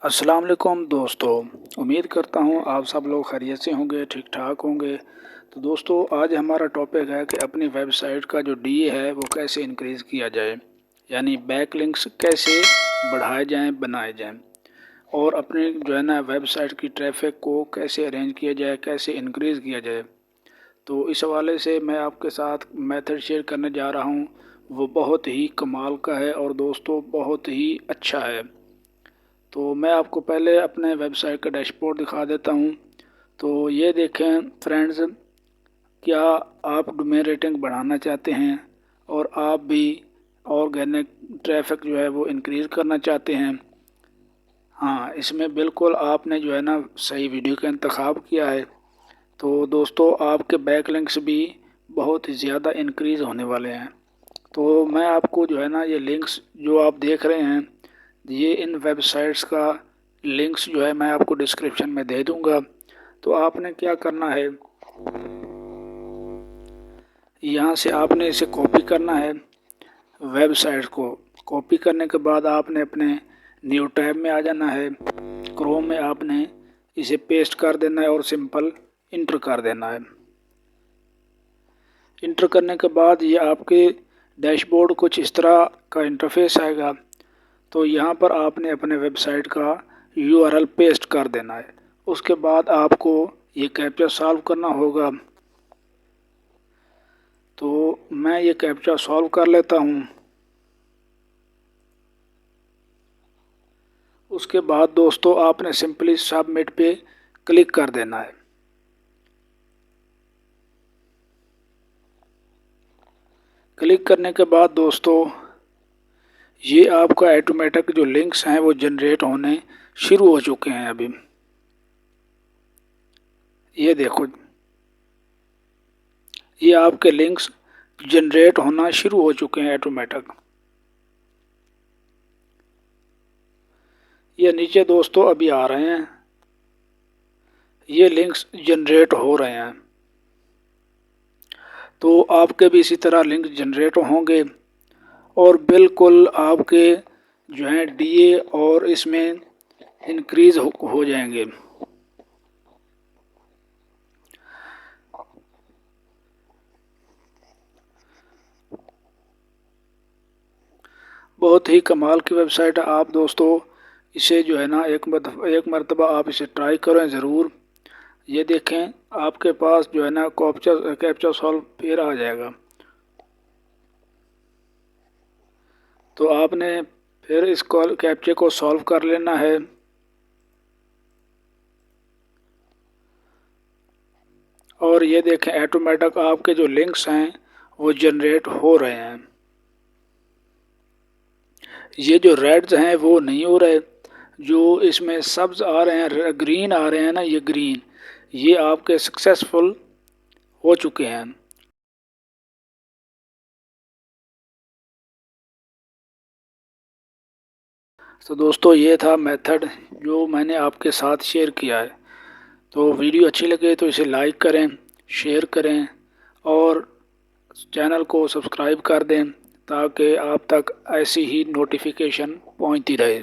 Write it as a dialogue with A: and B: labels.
A: अस्सलाम वालेकुम दोस्तों, उम्मीद करता हूँ आप सब लोग खैरियत से होंगे, ठीक ठाक होंगे। तो दोस्तों आज हमारा टॉपिक है कि अपनी वेबसाइट का जो डीए है वो कैसे इंक्रीज़ किया जाए, यानी बैकलिंक्स कैसे बढ़ाए जाएं, बनाए जाएं, और अपने जो है ना वेबसाइट की ट्रैफिक को कैसे अरेंज किया जाए, कैसे इंक्रीज़ किया जाए। तो इस हवाले से मैं आपके साथ मेथड शेयर करने जा रहा हूँ, वो बहुत ही कमाल का है और दोस्तों बहुत ही अच्छा है। तो मैं आपको पहले अपने वेबसाइट का डैशबोर्ड दिखा देता हूँ। तो ये देखें फ्रेंड्स, क्या आप डोमेन रेटिंग बढ़ाना चाहते हैं और आप भी ऑर्गेनिक ट्रैफिक जो है वो इंक्रीज़ करना चाहते हैं? हाँ, इसमें बिल्कुल आपने जो है ना सही वीडियो का इंतखाब किया है। तो दोस्तों आपके बैकलिंक्स भी बहुत ही ज़्यादा इंक्रीज़ होने वाले हैं। तो मैं आपको जो है ना ये लिंक्स जो आप देख रहे हैं, ये इन वेबसाइट्स का लिंक्स जो है मैं आपको डिस्क्रिप्शन में दे दूंगा। तो आपने क्या करना है, यहाँ से आपने इसे कॉपी करना है। वेबसाइट को कॉपी करने के बाद आपने अपने न्यू टैब में आ जाना है। क्रोम में आपने इसे पेस्ट कर देना है और सिंपल इंटर कर देना है। इंटर करने के बाद ये आपके डैशबोर्ड कुछ इस तरह का इंटरफेस आएगा। तो यहाँ पर आपने अपने वेबसाइट का URL पेस्ट कर देना है। उसके बाद आपको ये कैप्चा सॉल्व करना होगा। तो मैं ये कैप्चा सॉल्व कर लेता हूँ। उसके बाद दोस्तों आपने सिंपली सबमिट पे क्लिक कर देना है। क्लिक करने के बाद दोस्तों ये आपका ऑटोमेटिक जो लिंक्स हैं वो जनरेट होने शुरू हो चुके हैं। अभी ये देखो, ये आपके लिंक्स जनरेट होना शुरू हो चुके हैं ऑटोमेटिक। ये नीचे दोस्तों अभी आ रहे हैं, ये लिंक्स जनरेट हो रहे हैं। तो आपके भी इसी तरह लिंक जनरेट होंगे और बिल्कुल आपके जो है डीए और इसमें इंक्रीज़ हो जाएंगे। बहुत ही कमाल की वेबसाइट है। आप दोस्तों इसे जो है ना एक मरतबा आप इसे ट्राई करें ज़रूर। ये देखें आपके पास जो है ना कैप्चा सॉल्व फिर आ जाएगा। तो आपने फिर इस कैप्चे को सॉल्व कर लेना है। और ये देखें ऑटोमेटिक आपके जो लिंक्स हैं वो जनरेट हो रहे हैं। ये जो रेड्स हैं वो नहीं हो रहे, जो इसमें सब्ज आ रहे हैं, ग्रीन आ रहे हैं ना, ये ग्रीन, ये आपके सक्सेसफुल हो चुके हैं। तो दोस्तों ये था मेथड जो मैंने आपके साथ शेयर किया है। तो वीडियो अच्छी लगे तो इसे लाइक करें, शेयर करें और चैनल को सब्सक्राइब कर दें ताकि आप तक ऐसी ही नोटिफिकेशन पहुंचती रहे।